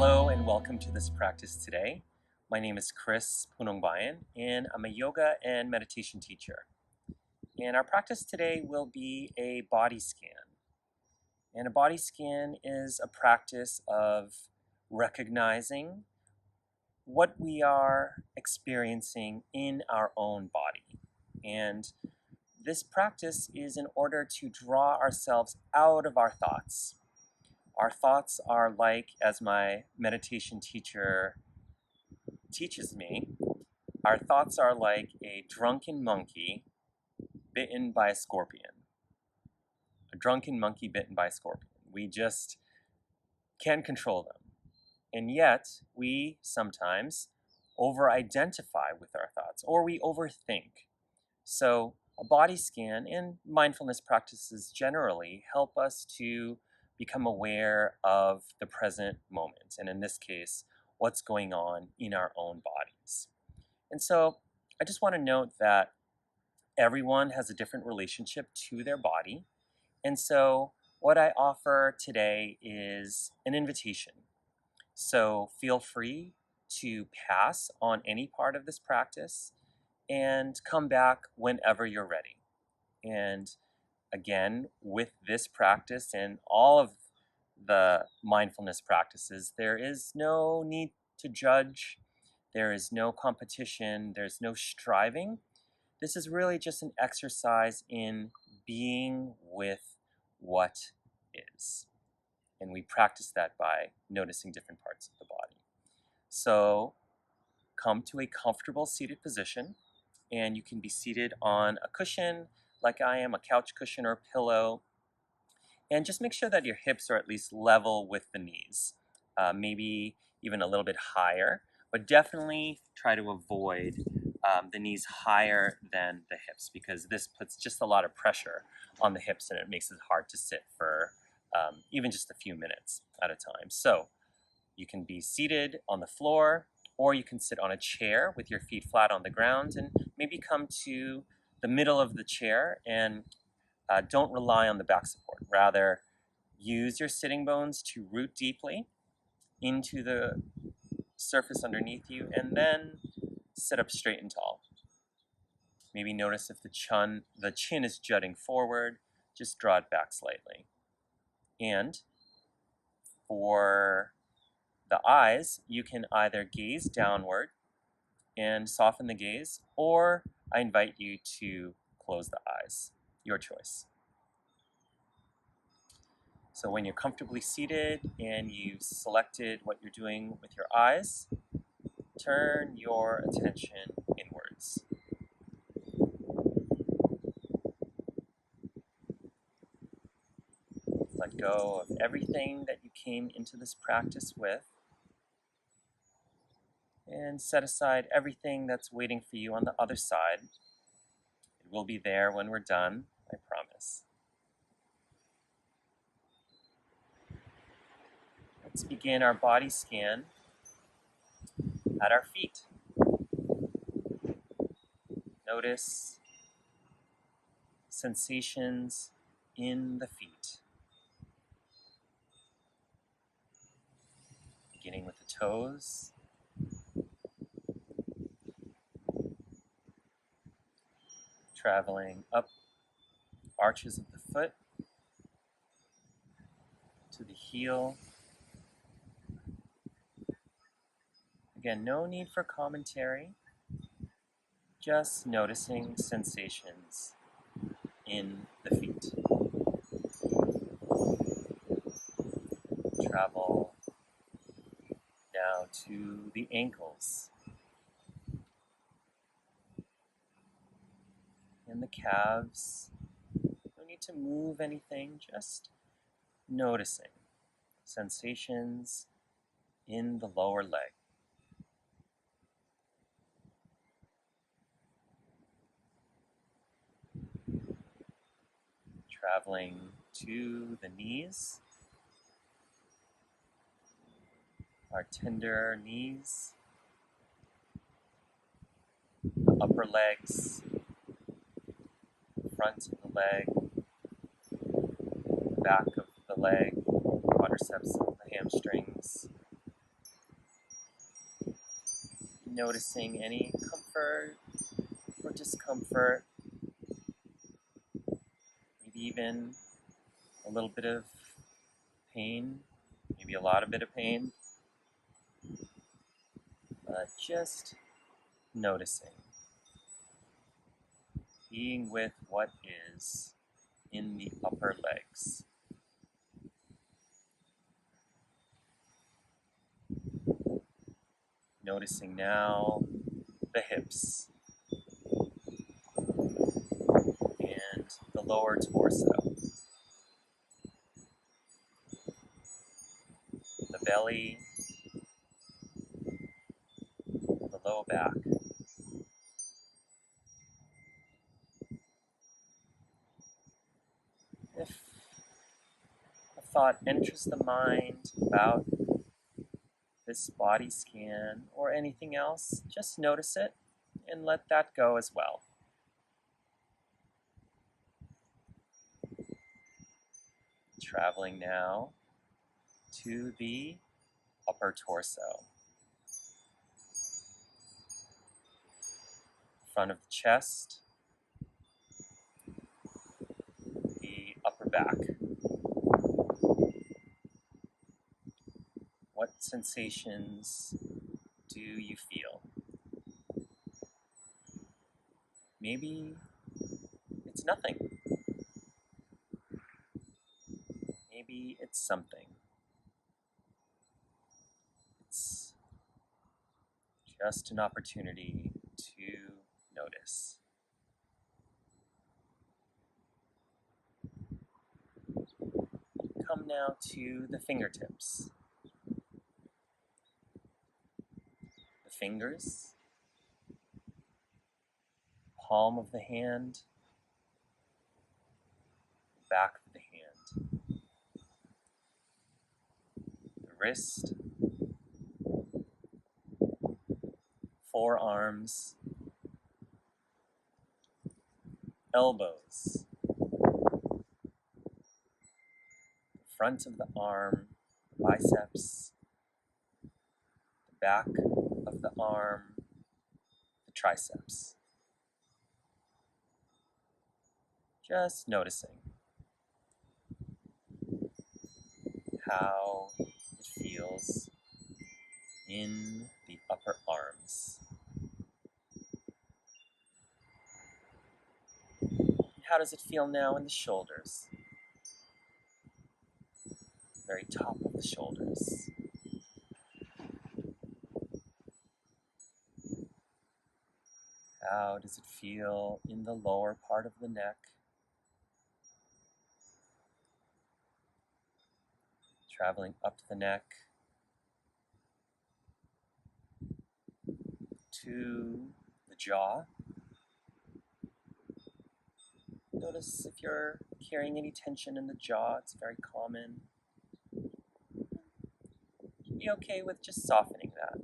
Hello and welcome to this practice today. My name is Chris Punongbayan and I'm a yoga and meditation teacher. And our practice today will be a body scan. And a body scan is a practice of recognizing what we are experiencing in our own body. And this practice is in order to draw ourselves out of our thoughts. Our thoughts are like, as my meditation teacher teaches me, our thoughts are like a drunken monkey bitten by a scorpion. A drunken monkey bitten by a scorpion. We just can't control them. And yet, we sometimes over-identify with our thoughts, or we overthink. So, a body scan and mindfulness practices generally help us to become aware of the present moment, and in this case, what's going on in our own bodies. And so, I just want to note that everyone has a different relationship to their body. And so, what I offer today is an invitation. So, feel free to pass on any part of this practice and come back whenever you're ready. And again, with this practice and all of the mindfulness practices, there is no need to judge, there is no competition, there's no striving. This is really just an exercise in being with what is. And we practice that by noticing different parts of the body. So come to a comfortable seated position, and you can be seated on a cushion like I am, a couch cushion or a pillow. And just make sure that your hips are at least level with the knees, maybe even a little bit higher, but definitely try to avoid the knees higher than the hips, because this puts just a lot of pressure on the hips and it makes it hard to sit for even just a few minutes at a time. So you can be seated on the floor, or you can sit on a chair with your feet flat on the ground and maybe come to the middle of the chair and don't rely on the back support. Rather, use your sitting bones to root deeply into the surface underneath you, and then sit up straight and tall. Maybe notice if the chin is jutting forward, just draw it back slightly. And for the eyes, you can either gaze downward and soften the gaze, or I invite you to close the eyes. Your choice. So when you're comfortably seated and you've selected what you're doing with your eyes, turn your attention inwards. Let go of everything that you came into this practice with, and set aside everything that's waiting for you on the other side. It will be there when we're done, I promise. Let's begin our body scan at our feet. Notice sensations in the feet. Beginning with the toes, traveling up arches of the foot to the heel. Again, no need for commentary, just noticing sensations in the feet. Travel now to the ankles and the calves. No need to move anything, just noticing sensations in the lower leg. Traveling to the knees, our tender knees, the upper legs, front of the leg, back of the leg, quadriceps of the hamstrings, noticing any comfort or discomfort, maybe even a little bit of pain, maybe a lot of bit of pain, but just noticing, being with what is in the upper legs. Noticing now the hips and the lower torso, the belly, the low back. If a thought enters the mind about this body scan or anything else, just notice it and let that go as well. Traveling now to the upper torso, front of the chest, the upper back. What sensations do you feel? Maybe it's nothing. Maybe it's something. It's just an opportunity to notice. Come now to the fingertips. The fingers, palm of the hand, back of the hand, the wrist, forearms, elbows, the front of the arm, biceps, the back of the arm, the triceps. Just noticing how it feels in the upper arms. How does it feel now in the shoulders? Very top of the shoulders. How does it feel in the lower part of the neck? Traveling up the neck to the jaw. Notice if you're carrying any tension in the jaw, it's very common. Be okay with just softening that.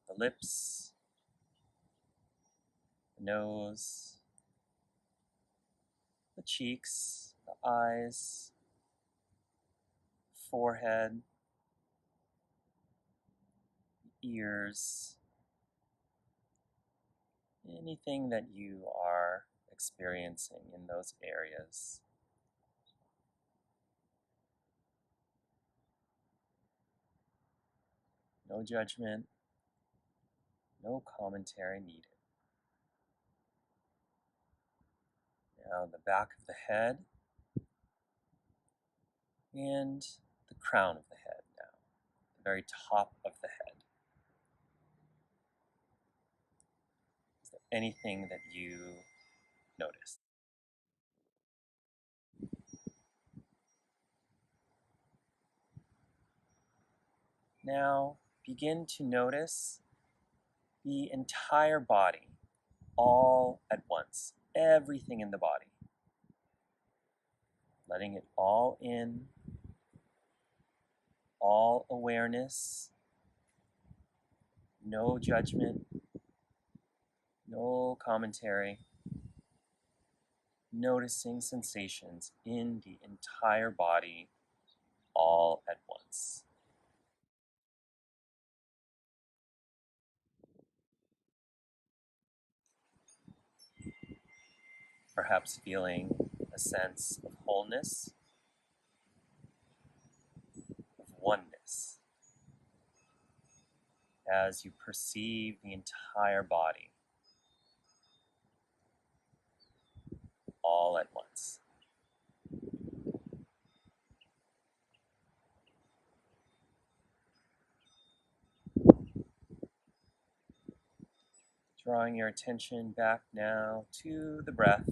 The lips, the nose, the cheeks, the eyes, forehead, ears, anything that you are experiencing in those areas. No judgment, no commentary needed. Now the back of the head and the crown of the head now, the very top of the head. Is there anything that you notice? Now begin to notice the entire body all at once, everything in the body. Letting it all in, all awareness, no judgment, no commentary, noticing sensations in the entire body all at once. perhaps feeling a sense of wholeness, of oneness, as you perceive the entire body all at once. Drawing your attention back now to the breath.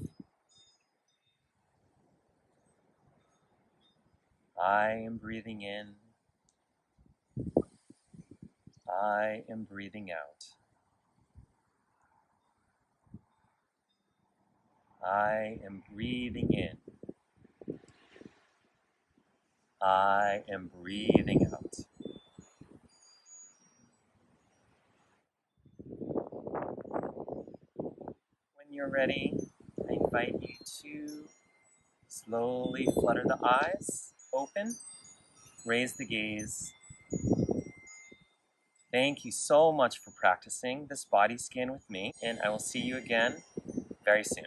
I am breathing in. I am breathing out. I am breathing in. I am breathing out. When you're ready, I invite you to slowly flutter the eyes open, raise the gaze. Thank you so much for practicing this body scan with me, and I will see you again very soon.